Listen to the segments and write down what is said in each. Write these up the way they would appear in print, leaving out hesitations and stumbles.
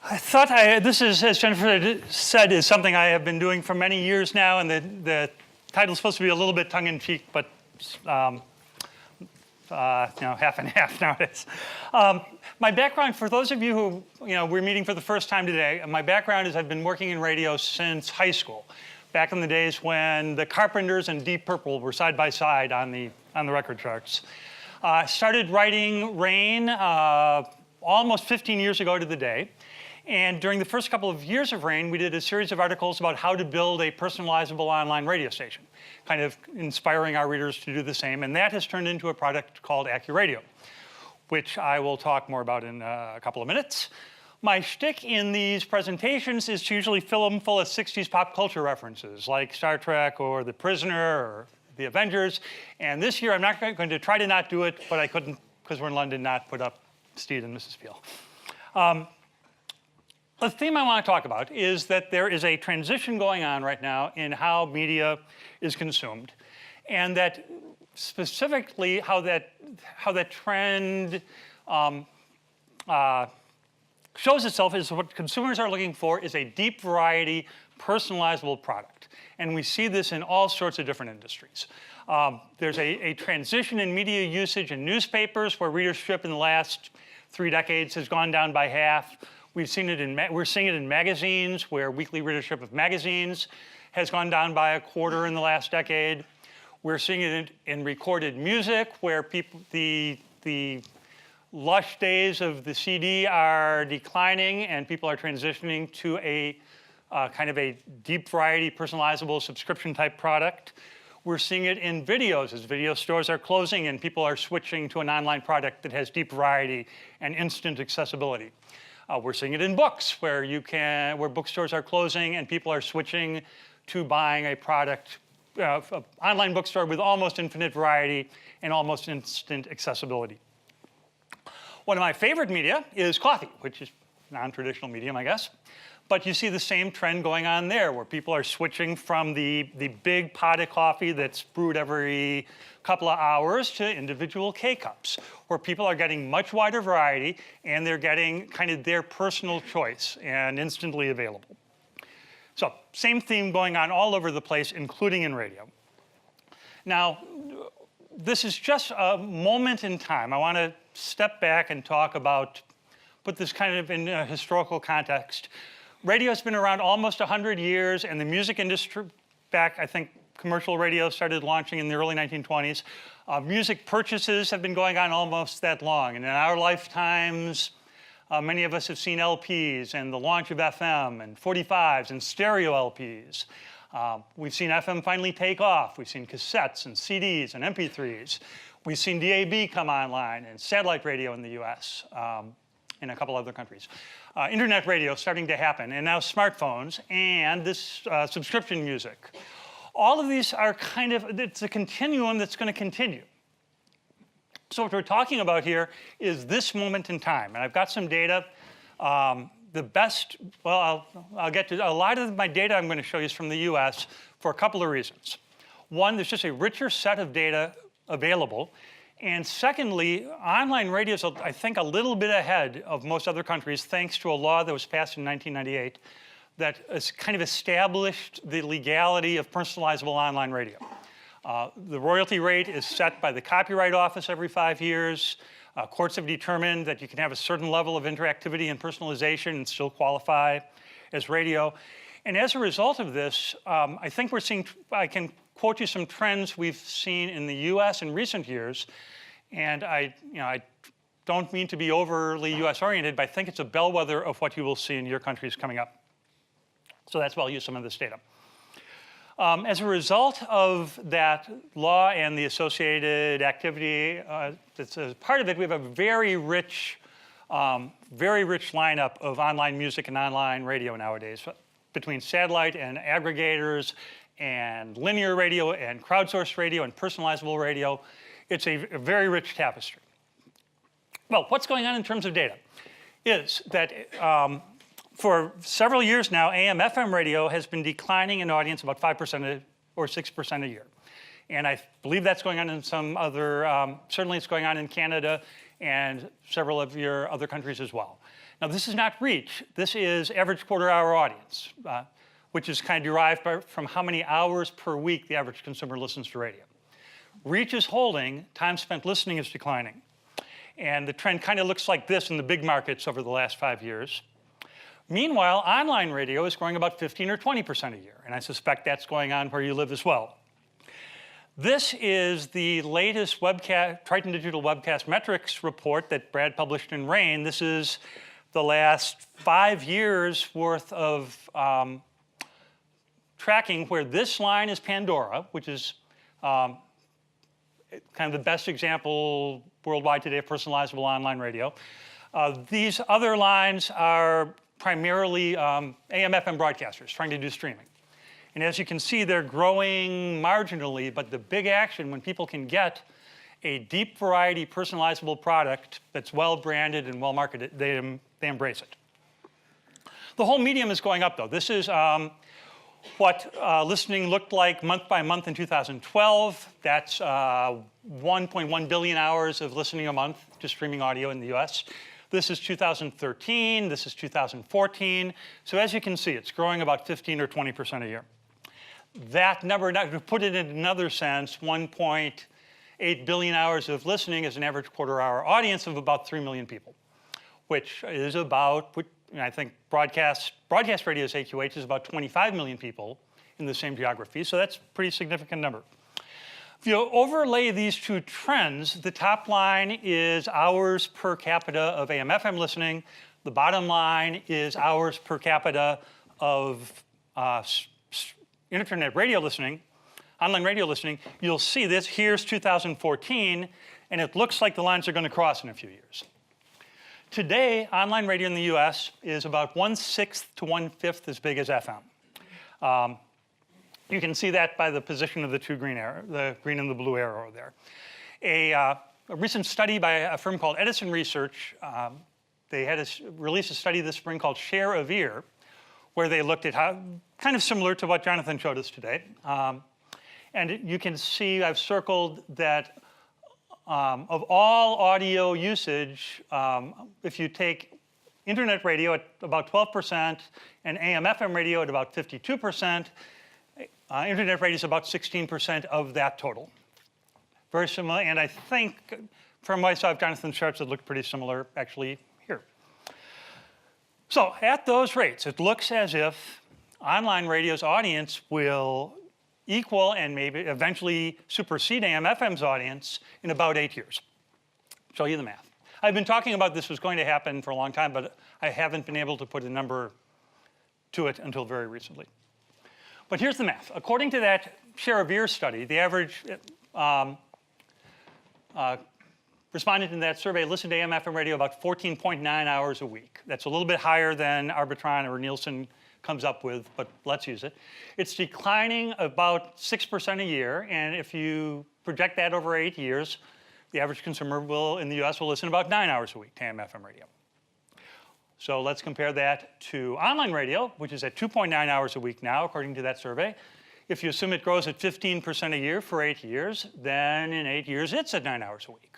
I thought this is, as Jennifer said, is something I have been doing for many years now, and the title's supposed to be a little bit tongue-in-cheek, but half and half nowadays. My background, for those of you who we're meeting for the first time today, my background is I've been working in radio since high school, back in the days when the Carpenters and Deep Purple were side by side on the record charts. I started writing Rain almost 15 years ago to the day. And during the first couple of years of Rain, we did a series of articles about how to build a personalizable online radio station, kind of inspiring our readers to do the same. And that has turned into a product called AccuRadio, which I will talk more about in a couple of minutes. My shtick in these presentations is to usually fill them full of 60s pop culture references, like Star Trek or The Prisoner or The Avengers. And this year, I'm not going to try to not do it, but I couldn't, because we're in London, not put up Steed and Mrs. Peel. The theme I want to talk about is that there is a transition going on right now in how media is consumed, and that specifically how that trend shows itself is what consumers are looking for is a deep variety, personalizable product. And we see this in all sorts of different industries. There's a transition in media usage in newspapers, where readership in the last 3 decades has gone down by half. We're seeing it in magazines, where weekly readership of magazines has gone down by a quarter in the last decade. We're seeing it in recorded music, where the lush days of the CD are declining, and people are transitioning to a kind of a deep variety, personalizable subscription type product. We're seeing it in videos as video stores are closing and people are switching to an online product that has deep variety and instant accessibility. We're seeing it in books, where bookstores are closing and people are switching to buying a product, an online bookstore with almost infinite variety and almost instant accessibility. One of my favorite media is coffee, which is non-traditional medium, I guess. But you see the same trend going on there, where people are switching from the big pot of coffee that's brewed every couple of hours to individual K-cups, where people are getting much wider variety and they're getting kind of their personal choice and instantly available. So same theme going on all over the place, including in radio. Now, this is just a moment in time. I want to step back and talk about, put this kind of in a historical context. Radio's been around almost 100 years, and the music industry, back, I think, commercial radio started launching in the early 1920s. Music purchases have been going on almost that long, and in our lifetimes, many of us have seen LPs and the launch of FM and 45s and stereo LPs. We've seen FM finally take off. We've seen cassettes and CDs and MP3s. We've seen DAB come online and satellite radio in the US, in a couple other countries. Internet radio starting to happen, and now smartphones, and this subscription music. All of these are kind of, it's a continuum that's going to continue. So what we're talking about here is this moment in time, and I've got some data. The best, well, I'll get to, a lot of my data I'm going to show you is from the US for a couple of reasons. One, there's just a richer set of data available. And secondly, online radio is, I think, a little bit ahead of most other countries, thanks to a law that was passed in 1998 that has kind of established the legality of personalizable online radio. The royalty rate is set by the Copyright Office every 5 years. Courts have determined that you can have a certain level of interactivity and personalization and still qualify as radio. And as a result of this, I think we're seeing, I can quote you some trends we've seen in the US in recent years. And I don't mean to be overly US oriented, but I think it's a bellwether of what you will see in your countries coming up. So that's why I'll use some of this data. As a result of that law and the associated activity that's a part of it, we have a very rich lineup of online music and online radio nowadays, between satellite and aggregators and linear radio and crowdsourced radio and personalizable radio. It's a very rich tapestry. Well, what's going on in terms of data is that for several years now, AM/FM radio has been declining in audience about 5% or 6% a year. And I believe that's going on in some other, certainly it's going on in Canada and several of your other countries as well. Now, this is not reach. This is average quarter-hour audience, which is kind of derived from how many hours per week the average consumer listens to radio. Reach is holding, time spent listening is declining. And the trend kind of looks like this in the big markets over the last 5 years. Meanwhile, online radio is growing about 15 or 20% a year, and I suspect that's going on where you live as well. This is the latest Triton Digital Webcast Metrics report that Brad published in RAIN. This is the last 5 years worth of tracking, where this line is Pandora, which is kind of the best example worldwide today of personalizable online radio. These other lines are primarily AM/FM broadcasters trying to do streaming. And as you can see, they're growing marginally, but the big action, when people can get a deep variety personalizable product that's well branded and well marketed, they embrace it. The whole medium is going up though. This is what listening looked like month by month in 2012. That's 1.1 billion hours of listening a month to streaming audio in the US. This is 2013, this is 2014. So as you can see, it's growing about 15 or 20% a year. That number, to put it in another sense, 1.8 billion hours of listening is an average quarter-hour audience of about 3 million people, which is about, I think broadcast radio's AQH is about 25 million people in the same geography, so that's a pretty significant number. If you overlay these two trends, the top line is hours per capita of AM/FM listening. The bottom line is hours per capita of internet radio listening, online radio listening. You'll see this, here's 2014, and it looks like the lines are going to cross in a few years. Today, online radio in the US is about 1/6 to 1/5 as big as FM. You can see that by the position of the two green arrow, the green and the blue arrow there. A recent study by a firm called Edison Research, they had released a study this spring called Share of Ear, where they looked at how, kind of similar to what Jonathan showed us today. And you can see I've circled that of all audio usage, if you take internet radio at about 12% and AM/FM radio at about 52%, internet radio is about 16% of that total. Very similar, and I think from what I saw of Jonathan's charts, it looked pretty similar actually here. So at those rates, it looks as if online radio's audience will equal and maybe eventually supersede AM/FM's audience in about 8 years. Show you the math. I've been talking about this was going to happen for a long time, but I haven't been able to put a number to it until very recently. But here's the math. According to that Share of Ear study, the average respondent in that survey listened to AM/FM radio about 14.9 hours a week. That's a little bit higher than Arbitron or Nielsen comes up with, but let's use it. It's declining about 6% a year, and if you project that over 8 years, the average consumer in the US will listen about 9 hours a week to AM/FM radio. So let's compare that to online radio, which is at 2.9 hours a week now, according to that survey. If you assume it grows at 15% a year for 8 years, then in 8 years, it's at 9 hours a week.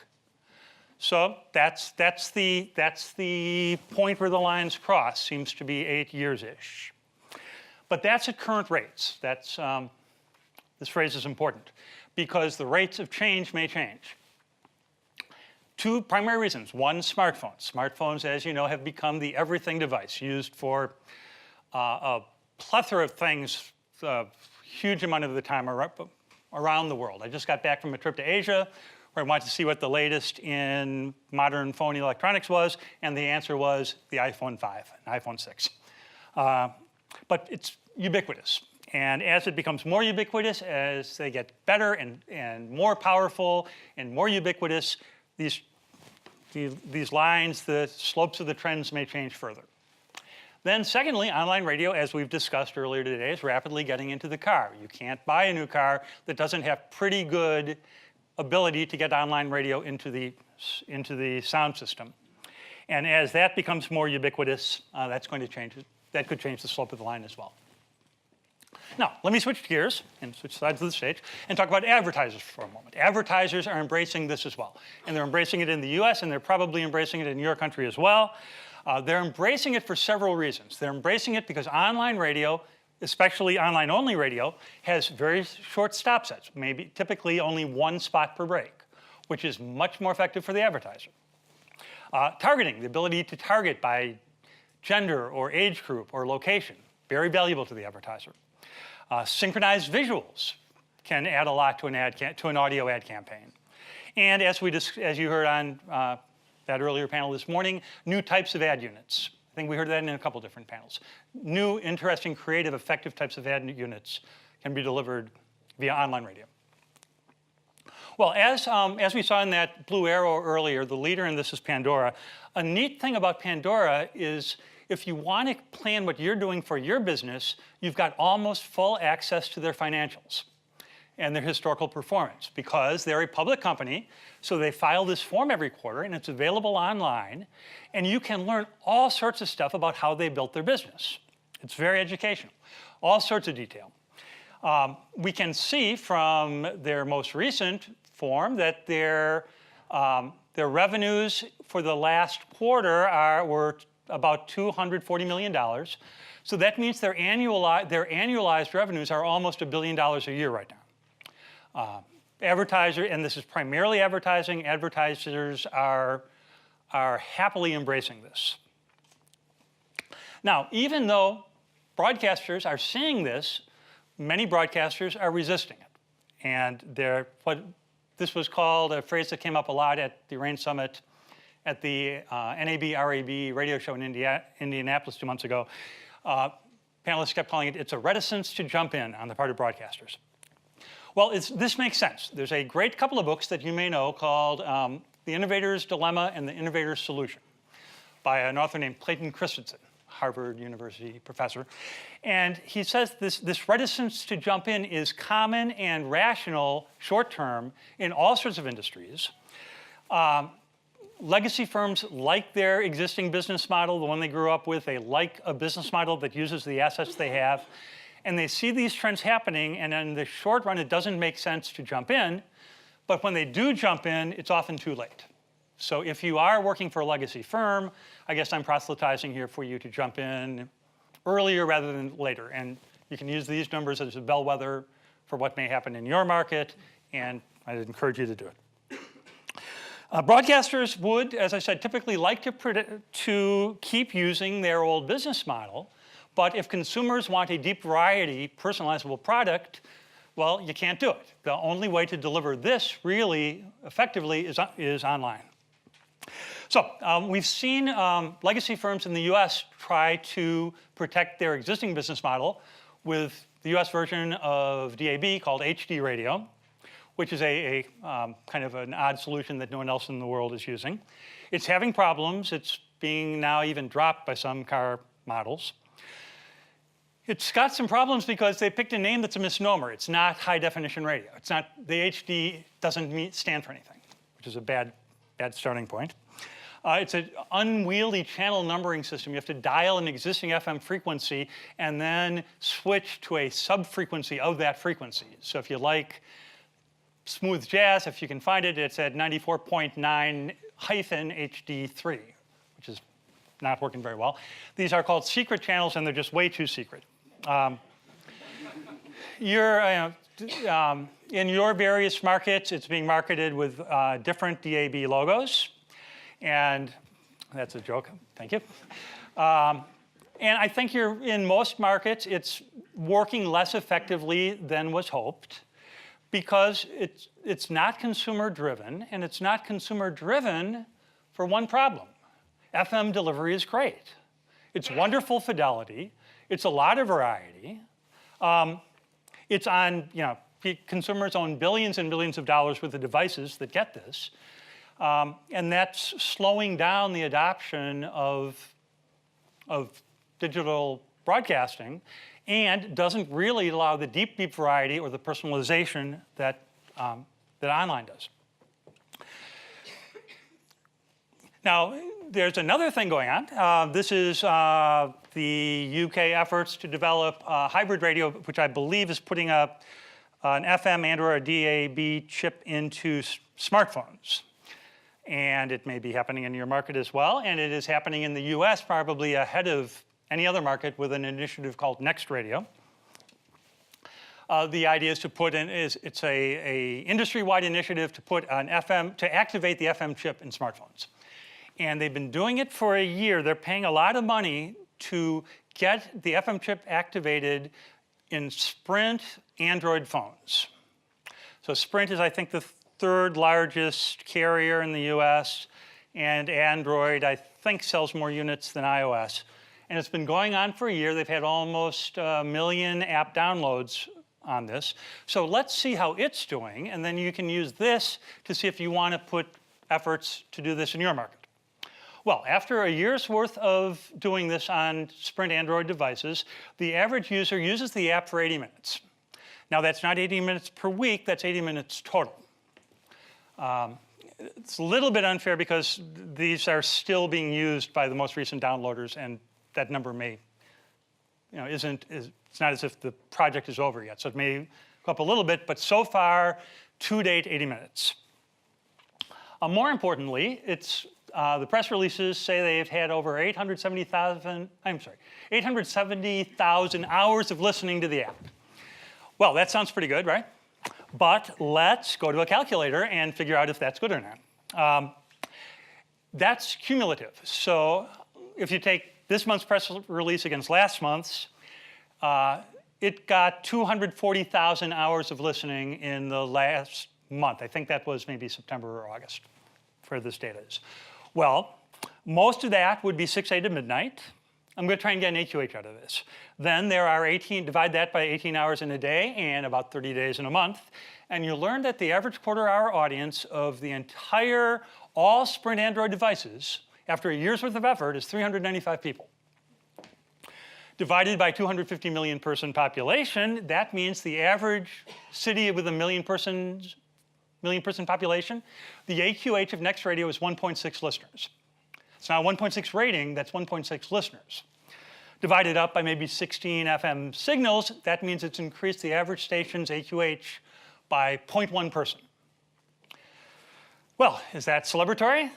So that's the point where the lines cross, seems to be 8 years-ish. But that's at current rates. This phrase is important because the rates of change may change. Two primary reasons. One, smartphones. Smartphones, as you know, have become the everything device used for a plethora of things, a huge amount of the time around the world. I just got back from a trip to Asia where I wanted to see what the latest in modern phone electronics was, and the answer was the iPhone 5 and iPhone 6. But it's ubiquitous. And as it becomes more ubiquitous, as they get better and more powerful and more ubiquitous, these lines, the slopes of the trends may change further. Then secondly, online radio, as we've discussed earlier today, is rapidly getting into the car. You can't buy a new car that doesn't have pretty good ability to get online radio into the sound system. And as that becomes more ubiquitous, that's going to change it. That could change the slope of the line as well. Now, let me switch gears and switch sides of the stage and talk about advertisers for a moment. Advertisers are embracing this as well. And they're embracing it in the US, and they're probably embracing it in your country as well. They're embracing it for several reasons. They're embracing it because online radio, especially online-only radio, has very short stop sets, typically only one spot per break, which is much more effective for the advertiser. Targeting, the ability to target by gender or age group or location, very valuable to the advertiser. Synchronized visuals can add a lot to an audio ad campaign. And as you heard on that earlier panel this morning, new types of ad units. I think we heard that in a couple different panels. New, interesting, creative, effective types of ad units can be delivered via online radio. Well, as we saw in that blue arrow earlier, the leader in this is Pandora. A neat thing about Pandora is if you want to plan what you're doing for your business, you've got almost full access to their financials and their historical performance because they're a public company, so they file this form every quarter and it's available online, and you can learn all sorts of stuff about how they built their business. It's very educational, all sorts of detail. We can see from their most recent form that their revenues for the last quarter were about $240 million. So that means their annualized revenues are almost $1 billion a year right now. And this is primarily advertising. Advertisers are happily embracing this. Now, even though broadcasters are seeing this, many broadcasters are resisting it. And this was called a phrase that came up a lot at the RAIN Summit at the NAB-RAB radio show in Indianapolis 2 months ago. Panelists kept calling it, it's a reticence to jump in on the part of broadcasters. Well, this makes sense. There's a great couple of books that you may know called The Innovator's Dilemma and The Innovator's Solution by an author named Clayton Christensen, Harvard University professor. And he says this reticence to jump in is common and rational short-term in all sorts of industries. Legacy firms like their existing business model, the one they grew up with. They like a business model that uses the assets they have. And they see these trends happening, and in the short run, it doesn't make sense to jump in. But when they do jump in, it's often too late. So if you are working for a legacy firm, I guess I'm proselytizing here for you to jump in earlier rather than later. And you can use these numbers as a bellwether for what may happen in your market, and I'd encourage you to do it. Broadcasters would, as I said, typically like to keep using their old business model. But if consumers want a deep variety, personalizable product, well, you can't do it. The only way to deliver this really effectively is online. So we've seen legacy firms in the US try to protect their existing business model with the US version of DAB called HD radio, which is a kind of an odd solution that no one else in the world is using. It's having problems. It's being now even dropped by some car models. It's got some problems because they picked a name that's a misnomer. It's not high definition radio. It's not, the HD doesn't stand for anything, which is a bad starting point. It's an unwieldy channel numbering system. You have to dial an existing FM frequency and then switch to a sub-frequency of that frequency. So if you like smooth jazz, if you can find it, it's at 94.9 HD3, which is not working very well. These are called secret channels, and they're just way too secret. In your various markets, it's being marketed with different DAB logos. And that's a joke, thank you. And I think in most markets, it's working less effectively than was hoped because it's not consumer driven, and it's not consumer driven for one problem. FM delivery is great. It's wonderful fidelity. It's a lot of variety. It's on, consumers own billions and billions of dollars worth of devices that get this. And that's slowing down the adoption of digital broadcasting and doesn't really allow the deep variety or the personalization that online does. Now, there's another thing going on. This is the UK efforts to develop hybrid radio, which I believe is putting up an FM and or a DAB chip into smartphones. And it may be happening in your market as well. And it is happening in the US probably ahead of any other market with an initiative called Next Radio. The idea is to put in, it's a industry-wide initiative to put an FM, to activate the FM chip in smartphones. And they've been doing it for a year. They're paying a lot of money to get the FM chip activated in Sprint Android phones. So Sprint is, I think, the third largest carrier in the US, and Android, I think, sells more units than iOS. And it's been going on for a year. They've had almost 1 million app downloads on this. So let's see how it's doing, and then you can use this to see if you want to put efforts to do this in your market. Well, after a year's worth of doing this on Sprint Android devices, the average user uses the app for 80 minutes. Now, that's not 80 minutes per week, that's 80 minutes total. It's a little bit unfair because these are still being used by the most recent downloaders, and that number may, it's not as if the project is over yet. So it may go up a little bit, but so far, to date, 80 minutes. More importantly, the press releases say they've had over 870,000 hours of listening to the app. Well, that sounds pretty good, right? But let's go to a calculator and figure out if that's good or not. That's cumulative. So if you take this month's press release against last month's, it got 240,000 hours of listening in the last month. I think that was maybe September or August, where this data is. Well, most of that would be 6 a.m. to midnight. I'm going to try and get an AQH out of this. Then there are divide that by 18 hours in a day and about 30 days in a month. And you'll learn that the average quarter-hour audience of the entire all Sprint Android devices, after a year's worth of effort, is 395 people. Divided by 250 million person population, that means the average city with a million person population, the AQH of Next Radio is 1.6 listeners. It's not 1.6 rating, that's 1.6 listeners. Divided up by maybe 16 FM signals, that means it's increased the average station's AQH by 0.1 person. Well, is that celebratory?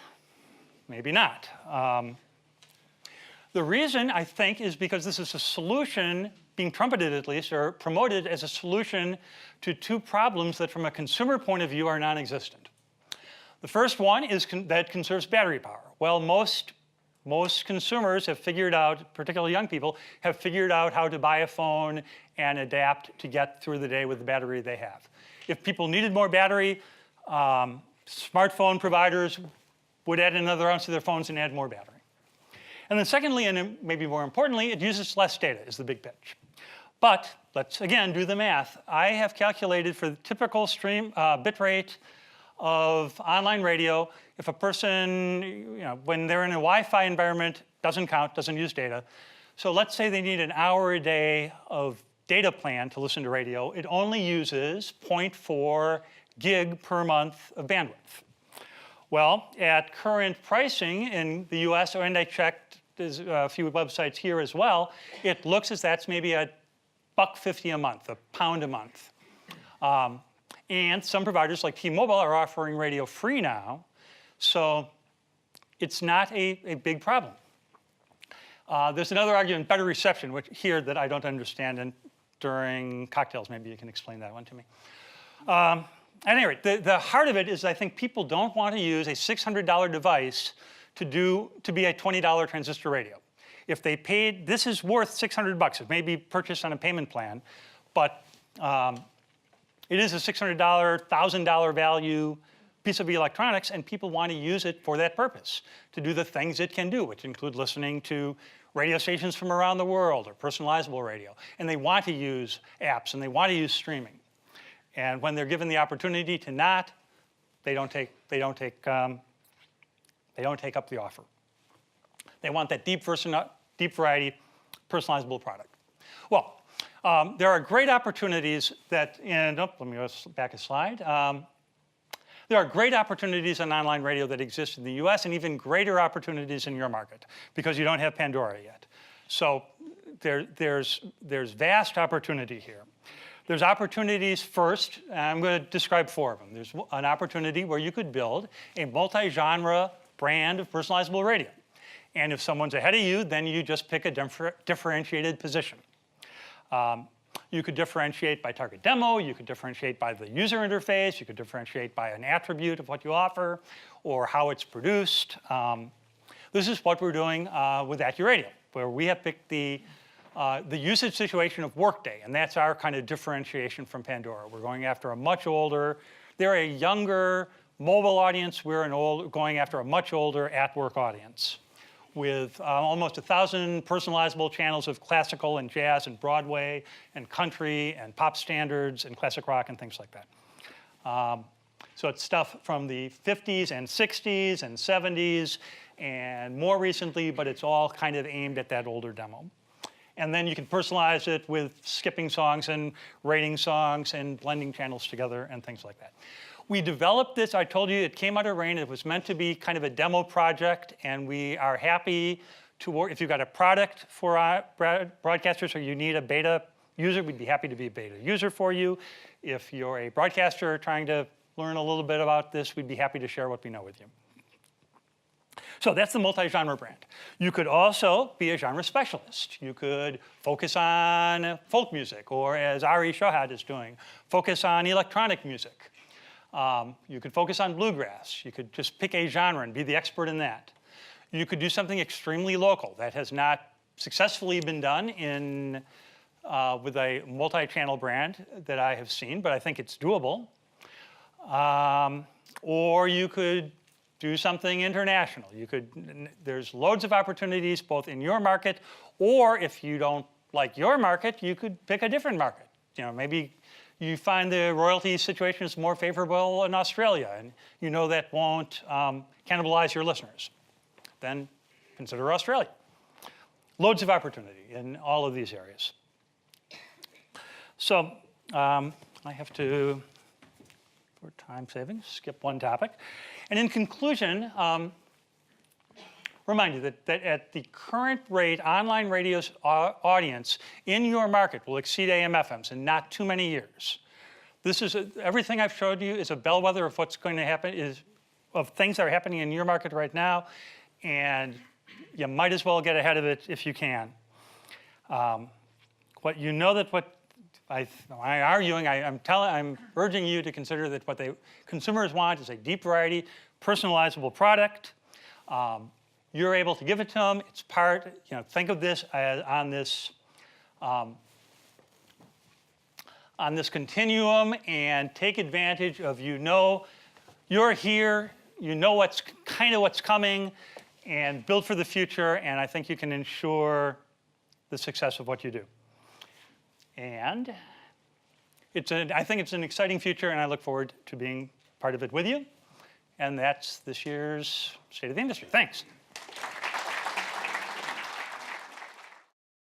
Maybe not. The reason, I think, is because this is a solution, being trumpeted at least, or promoted as a solution to two problems that from a consumer point of view are non-existent. The first one is that conserves battery power. Well, most consumers have figured out, particularly young people, have figured out how to buy a phone and adapt to get through the day with the battery they have. If people needed more battery, smartphone providers would add another ounce to their phones and add more battery. And then secondly, and maybe more importantly, it uses less data is the big pitch. But let's again do the math. I have calculated for the typical stream bit rate of online radio, if a person, when they're in a Wi-Fi environment, doesn't count, doesn't use data. So let's say they need an hour a day of data plan to listen to radio. It only uses 0.4 gig per month of bandwidth. Well, at current pricing in the US, and I checked there's a few websites here as well, it looks as that's maybe $1.50 a month, £1 a month. And some providers like T-Mobile are offering radio free now, so it's not a big problem. There's another argument, better reception, which here that I don't understand, and during cocktails maybe you can explain that one to me. At any rate, the heart of it is I think people don't want to use a $600 device to be a $20 transistor radio. If they paid, this is worth $600. It may be purchased on a payment plan, but it is a $600, $1,000 value piece of electronics, and people want to use it for that purpose, to do the things it can do, which include listening to radio stations from around the world or personalizable radio. And they want to use apps, and they want to use streaming. And when they're given the opportunity to not, they don't take up the offer. They want that deep variety, personalizable product. Well, there are great opportunities that, let me go back a slide. There are great opportunities in online radio that exist in the US, and even greater opportunities in your market, because you don't have Pandora yet. So there's vast opportunity here. There's opportunities first, and I'm going to describe 4 of them. There's an opportunity where you could build a multi-genre brand of personalizable radio. And if someone's ahead of you, then you just pick a differentiated position. You could differentiate by target demo, you could differentiate by the user interface, you could differentiate by an attribute of what you offer, or how it's produced. This is what we're doing with AccuRadio, where we have picked the usage situation of Workday, and that's our kind of differentiation from Pandora. We're going after a much older, they're a younger mobile audience, we're going after a much older at-work audience with almost 1,000 personalizable channels of classical and jazz and Broadway and country and pop standards and classic rock and things like that. So it's stuff from the 50s and 60s and 70s and more recently, but it's all kind of aimed at that older demo. And then you can personalize it with skipping songs and rating songs and blending channels together and things like that. We developed this, I told you it came out of RAIN. It was meant to be kind of a demo project, and we are happy to work. If you've got a product for broadcasters or you need a beta user, we'd be happy to be a beta user for you. If you're a broadcaster trying to learn a little bit about this, we'd be happy to share what we know with you. So that's the multi-genre brand. You could also be a genre specialist. You could focus on folk music, or as Ari Shahad is doing, focus on electronic music. You could focus on bluegrass. You could just pick a genre and be the expert in that. You could do something extremely local that has not successfully been done with a multi-channel brand that I have seen, but I think it's doable. Or you could do something international. There's loads of opportunities both in your market, or if you don't like your market, you could pick a different market. Maybe you find the royalty situation is more favorable in Australia, and you know that won't cannibalize your listeners. Then consider Australia. Loads of opportunity in all of these areas. So I have to, for time savings, skip one topic. And in conclusion, remind you that at the current rate, online radio's audience in your market will exceed AM/FM's in not too many years. Everything I've showed you is a bellwether of what's going to happen, of things that are happening in your market right now, and you might as well get ahead of it if you can. I'm urging you to consider that what consumers want is a deep variety, personalizable product. You're able to give it to them. It's think of this as on this continuum, and take advantage of, you're here, what's coming, and build for the future, and I think you can ensure the success of what you do. And I think it's an exciting future, and I look forward to being part of it with you. And that's this year's State of the Industry. Thanks.